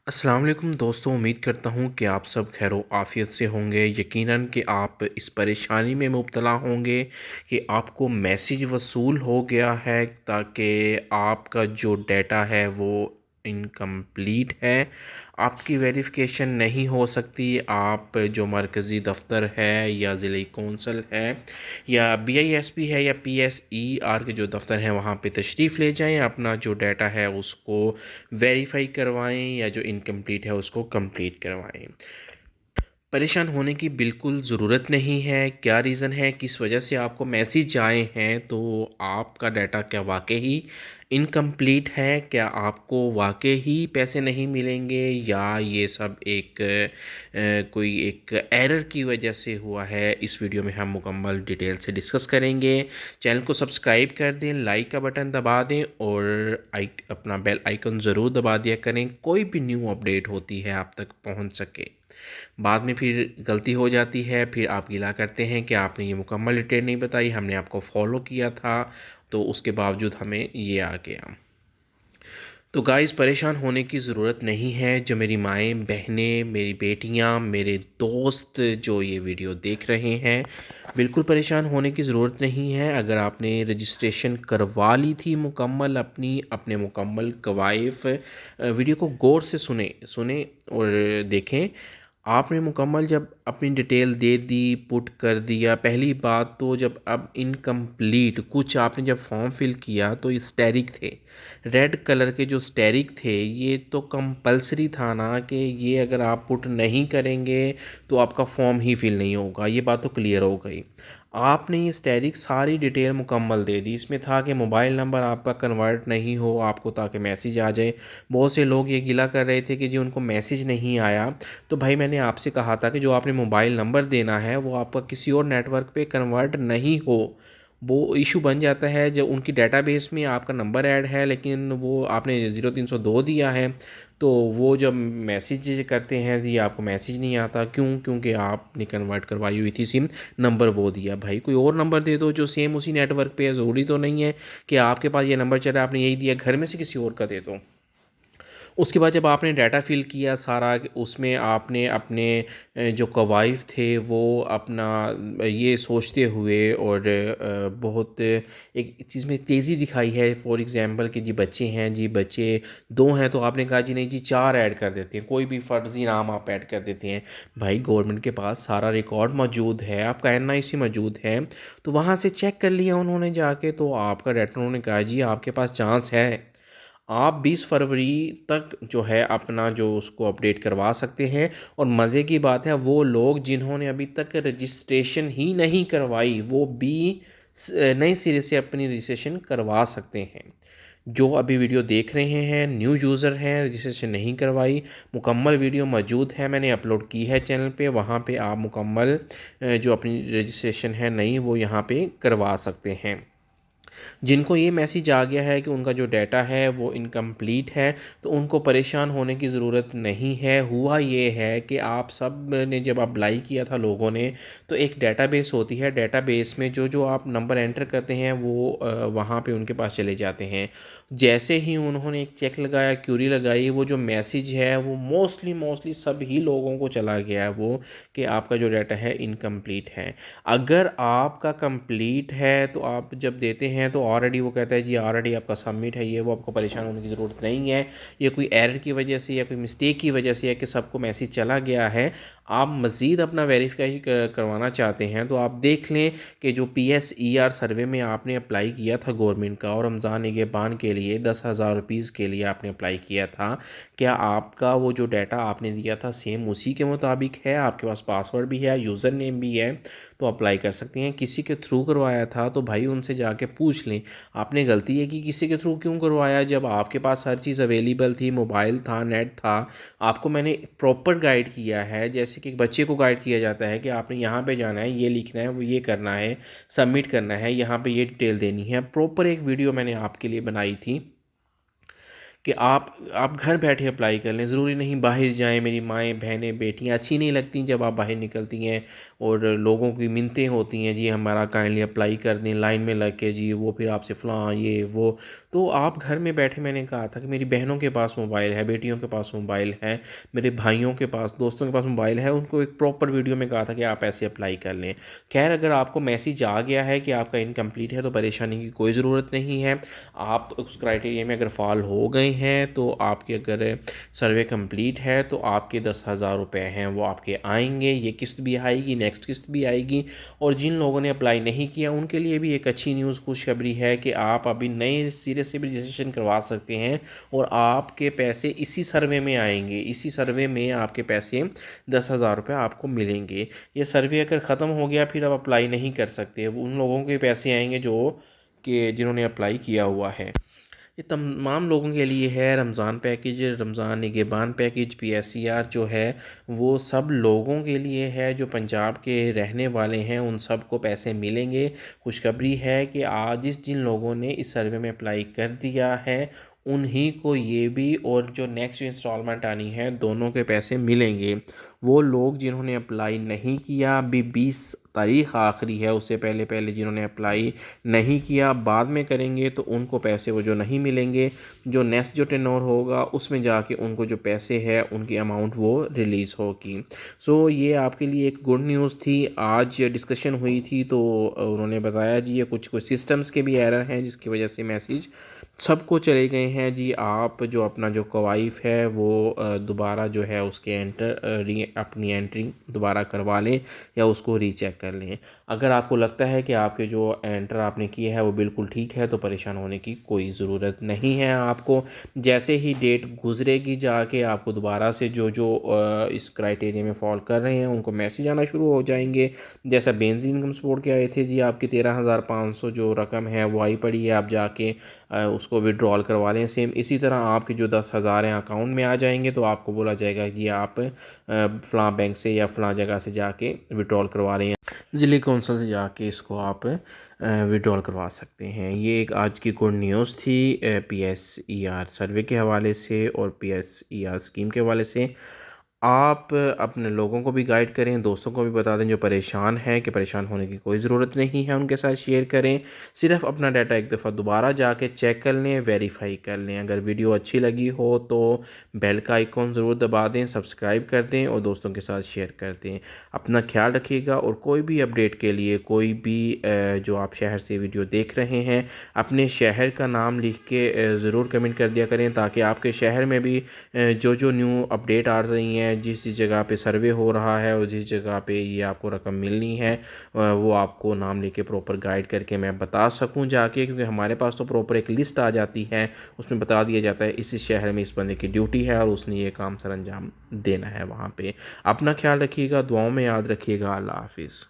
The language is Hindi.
अस्सलाम वालेकुम दोस्तों, उम्मीद करता हूँ कि आप सब खैरो आफ़ियत से होंगे। यकीनन कि आप इस परेशानी में मुब्तला होंगे कि आपको मैसेज वसूल हो गया है ताकि आपका जो डाटा है वो इनकम्प्लीट है, आपकी वेरिफिकेशन नहीं हो सकती। आप जो मरकज़ी दफ्तर है या ज़िले कौंसल है या बीआईएसपी है या पीएसईआर के जो दफ्तर हैं वहाँ पे तशरीफ़ ले जाएं, अपना जो डाटा है उसको वेरीफाई करवाएं या जो इनकम्प्लीट है उसको कंप्लीट करवाएं। परेशान होने की बिल्कुल ज़रूरत नहीं है। क्या रीज़न है, किस वजह से आपको मैसेज आए हैं? तो आपका डाटा क्या वाकई ही इनकम्प्लीट है? क्या आपको वाकई ही पैसे नहीं मिलेंगे या ये सब एक कोई एक एरर की वजह से हुआ है? इस वीडियो में हम मुकम्मल डिटेल से डिस्कस करेंगे। चैनल को सब्सक्राइब कर दें, लाइक का बटन दबा दें और अपना बेल आइकन ज़रूर दबा दिया करें, कोई भी न्यू अपडेट होती है आप तक पहुंच सके। बाद में फिर गलती हो जाती है, फिर आप गिला करते हैं कि आपने ये मुकम्मल डिटेल नहीं बताई, हमने आपको फॉलो किया था तो उसके बावजूद हमें ये आ गया। तो गाइस, परेशान होने की ज़रूरत नहीं है। जो मेरी माएँ, बहनें, मेरी बेटियाँ, मेरे दोस्त जो ये वीडियो देख रहे हैं, बिल्कुल परेशान होने की ज़रूरत नहीं है। अगर आपने रजिस्ट्रेशन करवा ली थी मुकम्मल अपने मुकम्मल कवायफ, वीडियो को गौर से सुने सुने और देखें। आपने मुकम्मल जब अपनी डिटेल दे दी, पुट कर दिया, पहली बात तो जब अब इनकम्प्लीट कुछ आपने जब फॉर्म फिल किया तो ये स्टैरिक थे, रेड कलर के जो स्टैरिक थे, ये तो कंपलसरी था ना कि ये अगर आप पुट नहीं करेंगे तो आपका फॉर्म ही फिल नहीं होगा। ये बात तो क्लियर हो गई। आपने ये स्टैरिक सारी डिटेल मुकम्मल दे दी। इसमें था कि मोबाइल नंबर आपका कन्वर्ट नहीं हो आपको ताकि मैसेज आ जाए। बहुत से लोग ये गिला कर रहे थे कि जी उनको मैसेज नहीं आया। तो भाई, मैंने आपसे कहा था कि जो आपने मोबाइल नंबर देना है वो आपका किसी और नेटवर्क पे कन्वर्ट नहीं हो। वो इशू बन जाता है जब उनकी डेटाबेस में आपका नंबर ऐड है लेकिन वो आपने 0302 दिया है, तो वो जब मैसेज करते हैं ये आपको मैसेज नहीं आता। क्यों? क्योंकि आपने कन्वर्ट करवाई हुई थी सिम, नंबर वो दिया। भाई, कोई और नंबर दे दो जो सेम उसी नेटवर्क पे है। ज़रूरी तो नहीं है कि आपके पास ये नंबर चला आपने यही दिया, घर में से किसी और का दे दो। उसके बाद जब आपने डाटा फिल किया सारा, उसमें आपने अपने जो कवायद थे वो अपना ये सोचते हुए और बहुत एक चीज़ में तेज़ी दिखाई है। फॉर एग्ज़ाम्पल कि जी बच्चे हैं, जी बच्चे दो हैं तो आपने कहा जी नहीं जी चार ऐड कर देते हैं, कोई भी फ़र्ज़ी नाम आप ऐड कर देते हैं। भाई, गवर्नमेंट के पास सारा रिकॉर्ड मौजूद है, आपका एनआईसी मौजूद है, तो वहाँ से चेक कर लिया उन्होंने जाके, तो आपका डाटा उन्होंने कहा जी आपके पास चांस है, आप 20 फरवरी तक जो है अपना जो उसको अपडेट करवा सकते हैं। और मज़े की बात है, वो लोग जिन्होंने अभी तक रजिस्ट्रेशन ही नहीं करवाई वो भी नए सिरे से अपनी रजिस्ट्रेशन करवा सकते हैं। जो अभी वीडियो देख रहे हैं, न्यू यूज़र हैं, रजिस्ट्रेशन नहीं करवाई, मुकम्मल वीडियो मौजूद है, मैंने अपलोड की है चैनल पे, वहाँ पे आप मुकम्मल जो अपनी रजिस्ट्रेशन है नई वो यहाँ पे करवा सकते हैं। जिनको ये मैसेज आ गया है कि उनका जो डाटा है वो इनकम्प्लीट है, तो उनको परेशान होने की ज़रूरत नहीं है। हुआ ये है कि आप सब ने जब अप्लाई किया था लोगों ने, तो एक डेटाबेस होती है, डेटाबेस में जो जो आप नंबर एंटर करते हैं वो वहाँ पे उनके पास चले जाते हैं। जैसे ही उन्होंने एक चेक लगाया, क्यूरी लगाई, वो जो मैसेज है वो मोस्टली सभी लोगों को चला गया है वो कि आपका जो डाटा है इनकम्प्लीट है। अगर आपका कंप्लीट है तो आप जब देते हैं तो ऑलरेडी वो कहता है जी ऑलरेडी आपका सबमिट है, ये वो, आपको परेशान होने की ज़रूरत नहीं है। ये कोई एरर की वजह से या कोई मिस्टेक की वजह से है कि सबको मैसेज चला गया है। आप मज़ीद अपना वेरीफाई करवाना चाहते हैं तो आप देख लें कि जो PSER सर्वे में आपने अप्लाई किया था गवर्नमेंट का, और रमज़ान निगहबान के लिए 10,000 रुपीज़ के लिए आपने अप्लाई किया था, क्या आपका वो जो डाटा आपने दिया था सेम उसी के मुताबिक है? आपके पास पासवर्ड भी है, यूज़र नेम भी है, तो अप्लाई कर सकते हैं। किसी के थ्रू करवाया था तो भाई उनसे जाके पूछ लें। आपने गलती है कि किसी के थ्रू क्यों करवाया जब आपके पास हर चीज़ अवेलेबल थी, मोबाइल था, नेट था। आपको मैंने प्रॉपर गाइड किया है, जैसे कि एक बच्चे को गाइड किया जाता है कि आपने यहाँ पे जाना है, ये लिखना है, वो ये करना है, सबमिट करना है, यहाँ पे ये डिटेल देनी है। प्रॉपर एक वीडियो मैंने आपके लिए बनाई थी कि आप घर बैठे अप्लाई कर लें, ज़रूरी नहीं बाहर जाएं। मेरी माएँ बहनें बेटियां अच्छी नहीं लगती जब आप बाहर निकलती हैं और लोगों की मिन्नतें होती हैं, जी हमारा काइंडली अप्लाई कर दें, लाइन में लग के जी वो फिर आपसे फ़लाँ ये वो। तो आप घर में बैठे, मैंने कहा था कि मेरी बहनों के पास मोबाइल है, बेटियों के पास मोबाइल है, मेरे भाइयों के पास, दोस्तों के पास मोबाइल है, उनको एक प्रॉपर वीडियो में कहा था कि आप ऐसे अप्लाई कर लें। खैर, अगर आपको मैसेज आ गया है कि आपका इनकम्प्लीट है तो परेशानी की कोई ज़रूरत नहीं है। आप उस क्राइटेरिया में अगर फॉल हो गए हैं तो आपकी अगर सर्वे कंप्लीट है तो आपके 10,000 रुपये हैं वो आपके आएंगे। ये किस्त भी आएगी, नेक्स्ट किस्त भी आएगी। और जिन लोगों ने अप्लाई नहीं किया उनके लिए भी एक अच्छी न्यूज़, खुशखबरी है कि आप अभी नए सिरे से भी रजिस्ट्रेशन करवा सकते हैं और आपके पैसे इसी सर्वे में आएंगे। इसी सर्वे में आपके पैसे 10,000 रुपये आपको मिलेंगे। ये सर्वे अगर ख़त्म हो गया फिर आप अप्लाई नहीं कर सकते, उन लोगों के पैसे आएंगे जो कि जिन्होंने अप्लाई किया हुआ है। ये तमाम लोगों के लिए है। Ramzan package, Ramzan Nigehban package, PSCR जो है वो सब लोगों के लिए है जो पंजाब के रहने वाले हैं, उन सब को पैसे मिलेंगे। खुशखबरी है कि आज जिन लोगों ने इस सर्वे में अप्लाई कर दिया है उन्हीं को ये भी और जो नेक्स्ट इंस्टॉलमेंट आनी है दोनों के पैसे मिलेंगे। वो लोग जिन्होंने अप्लाई नहीं किया, अभी 20 तारीख़ आखिरी है, उससे पहले पहले जिन्होंने अप्लाई नहीं किया बाद में करेंगे तो उनको पैसे वो जो नहीं मिलेंगे। जो नेक्स्ट जो टेन्योर होगा उसमें जाके उनको जो पैसे है उनकी अमाउंट वो रिलीज़ होगी। सो ये आपके लिए एक गुड न्यूज़ थी। आज डिस्कशन हुई थी तो उन्होंने बताया जी ये कुछ कुछ सिस्टम्स के भी एरर हैं जिसकी वजह से मैसेज सबको चले गए हैं। जी आप जो अपना जो कवाइफ है वो दोबारा जो है उसके अपनी एंट्री दोबारा करवा लें या उसको रीचेक कर लें। अगर आपको लगता है कि आपके जो एंटर आपने किया है वो बिल्कुल ठीक है तो परेशान होने की कोई ज़रूरत नहीं है। आपको जैसे ही डेट गुजरेगी जाके आपको दोबारा से जो जो इस क्राइटेरिया में फॉल कर रहे हैं उनको मैसेज आना शुरू हो जाएंगे। जैसा बेंजीन इनकम सपोर्ट के आए थे जी, आपकी 13,500 जो रकम है वो आई पड़ी है, आप जाके उसको विड्रॉल करवा लें। सेम इसी तरह आपके जो 10,000 हैं अकाउंट में आ जाएंगे तो आपको बोला जाएगा कि आप फ़लाँ बैंक से या फ़लाँ जगह से जाके विड्रॉल करवा लें, ज़िले कौंसल से जाके इसको आप विड्रॉल करवा सकते हैं। ये एक आज की गुड न्यूज़ थी PSER सर्वे के हवाले से और PSER स्कीम के हवाले से। आप अपने लोगों को भी गाइड करें, दोस्तों को भी बता दें जो परेशान हैं कि परेशान होने की कोई ज़रूरत नहीं है, उनके साथ शेयर करें। सिर्फ़ अपना डाटा एक दफ़ा दोबारा जाके चेक कर लें, वेरीफाई कर लें। अगर वीडियो अच्छी लगी हो तो बेल का आइकॉन ज़रूर दबा दें, सब्सक्राइब कर दें और दोस्तों के साथ शेयर कर दें। अपना ख्याल रखिएगा और कोई भी अपडेट के लिए कोई भी जो आप शहर से वीडियो देख रहे हैं अपने शहर का नाम लिख के ज़रूर कमेंट कर दिया करें ताकि आपके शहर में भी जो जो न्यू अपडेट आ रही हैं, जिस जगह पे सर्वे हो रहा है और जिस जगह पे ये आपको रकम मिलनी है वो आपको नाम लेके प्रॉपर गाइड करके मैं बता सकूं जाके, क्योंकि हमारे पास तो प्रॉपर एक लिस्ट आ जाती है, उसमें बता दिया जाता है इस शहर में इस बंदे की ड्यूटी है और उसने ये काम सर अंजाम देना है वहाँ पे। अपना ख्याल रखिएगा, दुआओं में याद रखिएगा। अल्लाह हाफिज़।